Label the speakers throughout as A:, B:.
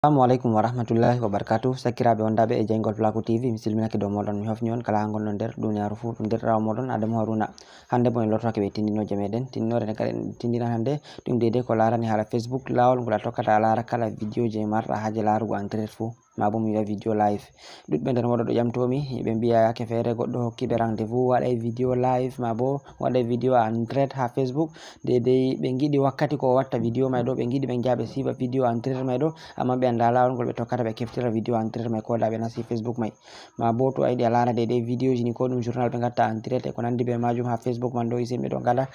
A: Assalamualaikum warahmatullahi wabarakatuh. Sakiraɓe wondaɓe e Jaygol Pulaku TV. Mi silminake dow moɗon, mi hofni on kala gonɗon nder duniyaru fuu. Ɗum nder rawa moɗon Adamu Haruna. Hande bo en lortake ɓe tindinoje meɗen. Tindinore nde kadi en tindinan hande ɗum deidei ko larani hala Facebook, lawol ngol a tokkata a lara kala video je marɗa haje larugo en direct fuu. Mabo mi wi'a video live. Ɗuɗɓe nder moɗon ɗo ƴamtomi ɓe mbiya yake fere goɗɗo hokkiɓe rendez-vous waɗai video live, mabo waɗai video en direct ha Facebook. Deidei ɓe giɗi wakkati ko watta video mai ɗo, ɓe giɗi ɓe jaha ɓe sifa video en direct mai ɗo, amma ɓe anda lawol ngol ɓe tokkata ɓe keftira video en direct mai ko da ɓe nasti Facebook mai. Ma bo to a yiɗi a lara deidei video ji ni ko ɗum journal ɓe gatta en direct e ko nandi be majum ha Facebook man ɗo, himɓe ɗo gala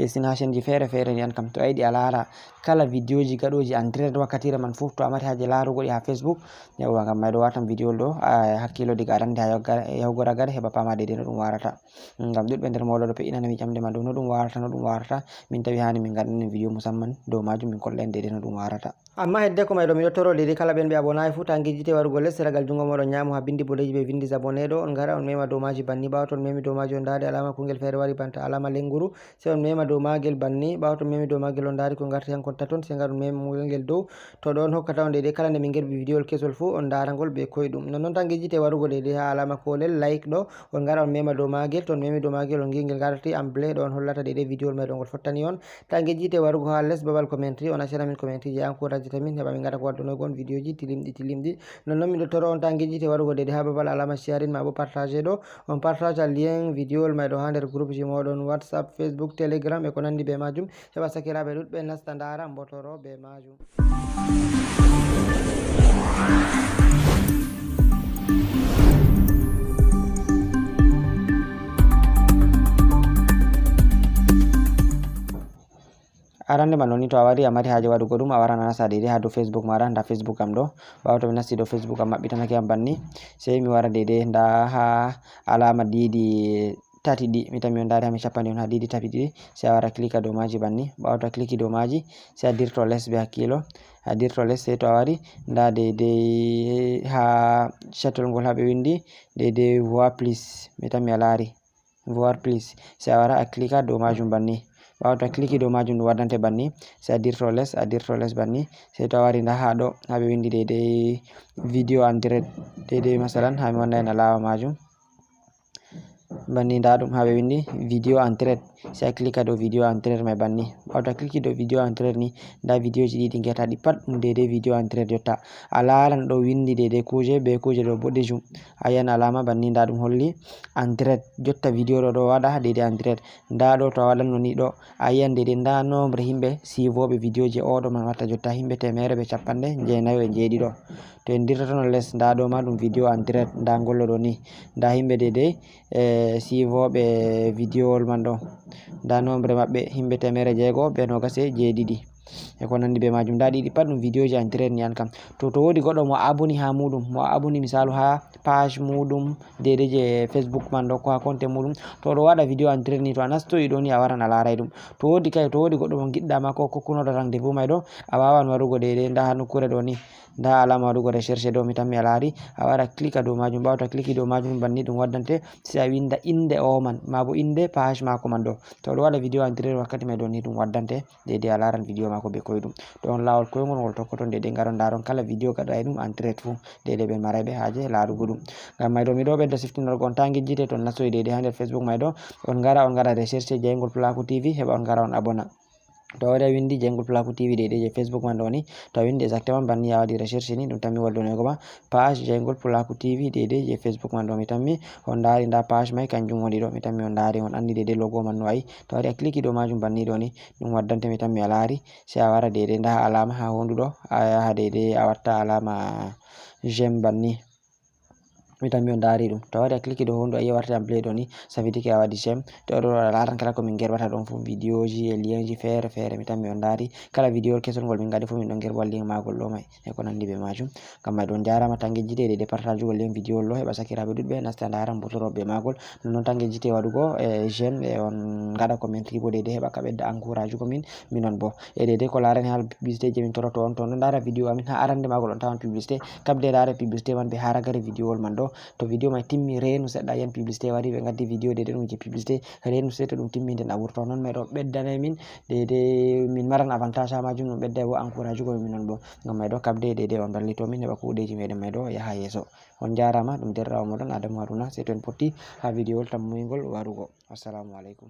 A: sina chaîne ji fere fere ni an kam. To a yiɗi a lara kala video ji gaɗoji en direct wakkatire man fuu, to a mari haje larugo ɗi ha Facebook, yawwa ngam mai ɗo watan video ɗo a hakkilo diga arande ha yahugo ragare heɓa pama deidei no ɗum warata. Ngam ɗuɗɓe nder moɗon ɗo pe'inanami ƴamde man ɗo no ɗum warata min tawi hani min gaɗanen video musamman dow majum, min kollen deidei no ɗum warata. Amma hedde ko mai ɗo miɗo toro deidei kala ɓen ɓe abonayi fuu ta gejjite warugo les ragal jungo moɗon nyamo ha bindi bodeji ɓe vindi abonné ɗo, on gara on mema dow maji banni. Ɓawo to on memi dow maji on dari alama kungel fere wari banta alama lenguru, sai on mema dow magel banni. Ɓawo to on memi dow magel on dari ko garti hankon taton, sai gar on mema ngel dow, to ɗo on hokkata on deidei kala nde min gerbi video kesol fuu on dara ngol be koyɗum. Nonnon tan gejjite warugo deidei ha alama kolel like ɗo, on gara on mema dow magel, to on memi dow magel on gingel garti amble ɗo on hollata deidei video mai ɗo ngol fottani on. Ta gejjite warugo ha les babal commentary on accana min commentary je encourage min heɓa min gata ko wadduno gon video ji tilimɗi. Nonnon miɗo toro on ta gejjite warugo deidei ha babal alama sharing ma bo partage ɗo, on partage lien video mai ɗo ha nder groupe ji moɗon WhatsApp, Facebook, Telegram e ko nandi be majum, heɓa sakiraɓe ɗuɗɓe nasta ndara mbotoro be majum. Arande man ni to a wari a mari haje waɗugo ɗum a waran a nasta deidei ha dow Facebook maɗa. Nda Facebook am ɗo, ɓawo to mi nasti dow Facebook am maɓɓitanake am banni, sai mi wara deidei nda ha alama didi tati ɗi, mi tammi on dari ha mi cappani on ha didi tati ɗi, sai a wara klika dow maji banni. Ɓawo to a kliki dow maji sai a dirto les be hakkilo, a dirto les, sai to a wari nda deidei ha chatol ngol ha ɓe windi deidei voir plus, mi tammi a lari voir plus, sai a wara a klika dow majum banni. Ɓawo to a kliki dow majum ɗum waddante banni, sai a dirto les banni, sai to a wari nda ha ɗo ha ɓe windi deidei video en direct, deidei masalan ha mi wanna en alama majum banni, nda ɗum ha ɓe windi video en direct, sai a klika dow video en direct mai banni. Ɓawo to a kliki dow video en direct ni, nda video ji ɗiɗi ngetaɗi pat ɗum deidei video en direct jotta. A laran ɗo windi deidei kuje be kuje ɗo boɗejum, a yiyan alama banni, nda ɗum holli en direct jotta video ɗo waɗa deidei en direct. Nda ɗo to a waɗan noni ɗo a yiyan deidei nda nombre himɓe sivoɓe video je oɗo man watta jotta, himɓe 197 to en dirtoto no les, nda ɗo ma ɗum video en direct, nda ngollo ɗo ni nda himɓe deidei sivoɓe video man ɗo, nda nombre maɓɓe himɓe 627 e ko nandi be majum. Nda ɗiɗi pat ɗum video ji en direct ni an kam. To wodi goɗɗo mo aboni ha muɗum, mo aboni misalu ha page muɗum deidei je Facebook man ɗo ko ha konte muɗum, to ɗo waɗa video en direct ni, to a nastoyi ɗo ni a waran a larai ɗum. To wodi goɗɗo mo giɗɗa ma ko kokkunoɗo rendez-vous mai ɗo, a wawan warugo deidei nda ha nokkure ɗo ni, nda alama waɗugo recherche ɗo, mi tammi a lari, a wara klika dow majum. Ɓawo to a kliki dow majum banni ɗum waddante, sai a winda inde o man, mabo inde page mako man ɗo. To ɗo waɗa video en direct wakkati mai ɗo ni ɗum waddante deidei a laran video mako be koyɗum. To on lawol koyngol ngol tokkoton deidei ngaron daron kala video gaɗa ɗum en direct fuu, deidei ɓe maraiɓe haje larugo ɗum. Ngam mai ɗo miɗo ɓedda siftinorgo on ta gejjite to on nastoyi deidei ha nder Facebook mai ɗo, on gara recherche Jaygol Pulaku TV, heɓa on gara on abona. To a wari a windi Jaygol Pulaku TV deidei je Facebook man ɗo ni, to a windi exactement banni a waɗi recherche ni, ɗum tammi wallunego ma page Jaygol Pulaku TV deidei je Facebook man ɗo, mi tammi on dari nda page mai kanjum woni ɗo, mi tammi on dari on andi deidei logo man no ayi. To a wari a kliki dow majum banni ɗo ni ɗum waddante, mi tammi a lari, sai a wara deidei nda alama ha hondu ɗo, a yaha deidei a watta alama j'aime banni, mi tammi on dari ɗum. To a wari a kliki dow hondu a yi warti am play ɗo ni, safitike a waɗi j'aime. To ɗo a laran kala ko min gerbata ɗon fu video ji e lien ji fere fere, mi tammi on dari kala video kesol ngol min gaɗi fu min ɗon gerba lien magol ɗo mai e ko nandi be majum. Ngam mai ɗon jarama tan gejjite deidei partage ugol lien video ɗo, heɓa sakiraɓe ɗuɗɓe nasta ndara mbotoro be magol. Nonnon tan gejjite waɗugo j'aime e on gaɗa commentary bo deidei heɓa ka ɓedda encourage ugo minon bo e deidei ko larani hala publicité je min toroto on, to on ɗo ndara video amin ha arande magol on tawan publicité, kabde lare publicité man be haragare video man ɗo, to video mai timmi renu seɗɗa yen publicité wari ɓe gaddi video dede ɗum je publicité renu sei to ɗum timmi nden a wurto non mai ɗo ɓeddane min dede min maran avantage ha majum ɗum ɓedda bo encourage go minon bo ngam mai ɗo kabde dede on ballito min heɓa kuɗeji meɗen mai ɗo yaha yeso. On jarama ɗum derrawo moɗon Adamu Haruna, sei to en potti ha video wol tammuyngol warugo. Assalamu alaikum.